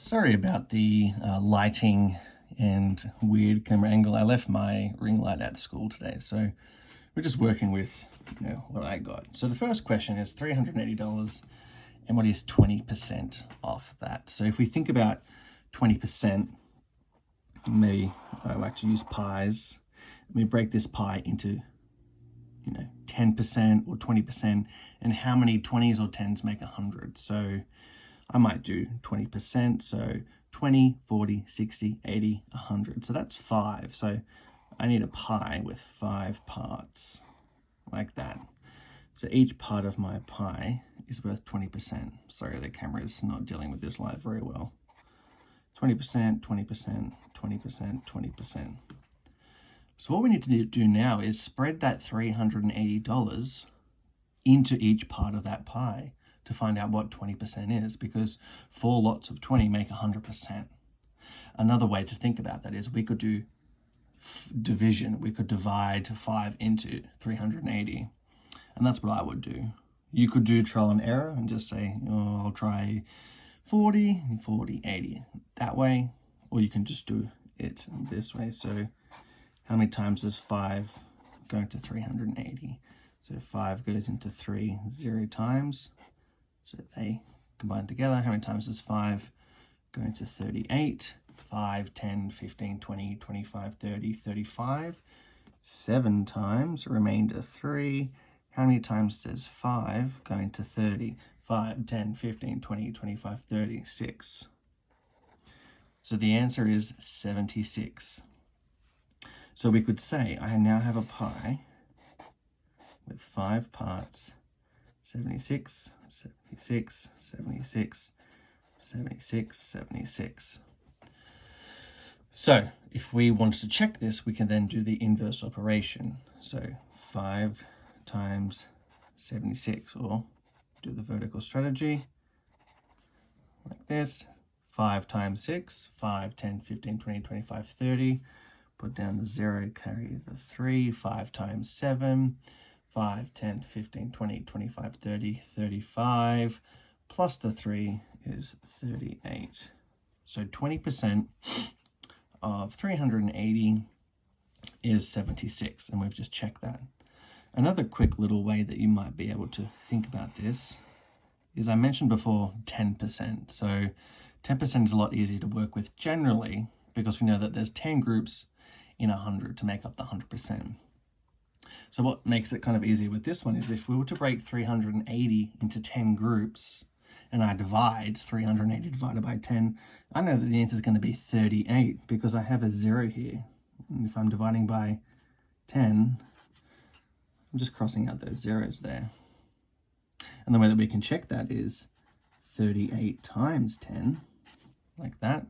Sorry about the lighting and weird camera angle. I left my ring light at school today, so we're just working with what I got. So the first question is $380, and what is 20% off that? So if we think about 20%, maybe I like to use pies. We break this pie into 10% or 20%, and how many 20s or 10s make 100? So I might do 20%, so 20, 40, 60, 80, 100. So that's 5. So I need a pie with 5 parts, like that. So each part of my pie is worth 20%. Sorry, the camera is not dealing with this light very well. 20%, 20%, 20%, 20%. So what we need to do now is spread that $380 into each part of that pie to find out what 20% is, because 4 lots of 20 make 100%. Another way to think about that is we could do division. We could divide 5 into 380, and that's what I would do. You could do trial and error and just say, I'll try 40, 40, 80 that way, or you can just do it this way. So how many times is 5 going to 380? So 5 goes into 3 0 times. So they combine together. How many times is 5 going to 38? 5, 10, 15, 20, 25, 30, 35. 7 times, remainder 3. How many times does 5 go into 30? 5, 10, 15, 20, 25, 30, 6. So the answer is 76. So we could say I now have a pie with 5 parts, 76, 76, 76, 76, 76. So if we wanted to check this, we can then do the inverse operation. So 5 times 76, or do the vertical strategy like this. 5 times 6, 5, 10, 15, 20, 25, 30. Put down the 0, carry the 3. 5 times 7, 5, 10, 15, 20, 25, 30, 35, plus the 3 is 38. So 20% of 380 is 76, and we've just checked that. Another quick little way that you might be able to think about this is, I mentioned before 10%. So 10% is a lot easier to work with generally, because we know that there's 10 groups in 100 to make up the 100%. So what makes it kind of easier with this one is if we were to break 380 into 10 groups, and I divide 380 divided by 10, I know that the answer is going to be 38 because I have a 0 here. And if I'm dividing by 10, I'm just crossing out those zeros there. And the way that we can check that is 38 times 10, like that.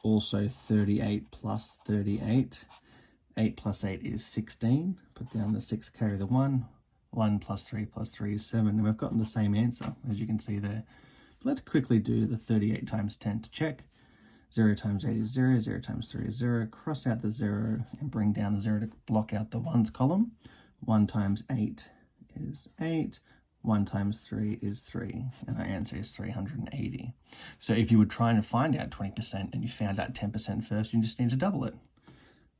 Also 38 plus 38. 8 plus 8 is 16. Put down the 6, carry the 1. 1 plus 3 is 7. And we've gotten the same answer, as you can see there. But let's quickly do the 38 times 10 to check. 0 times 8 is 0. 0 times 3 is 0. Cross out the 0 and bring down the 0 to block out the 1's column. 1 times 8 is 8. 1 times 3 is 3, and our answer is 380. So if you were trying to find out 20% and you found out 10% first, you just need to double it,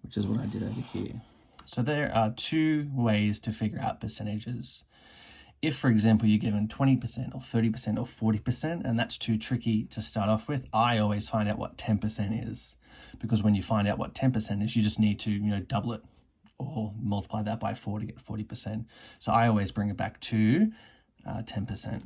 which is what I did over here. So there are 2 ways to figure out percentages. If, for example, you're given 20% or 30% or 40%, and that's too tricky to start off with, I always find out what 10% is, because when you find out what 10% is, you just need to double it or multiply that by 40 to get 40%. So I always bring it back to 10%.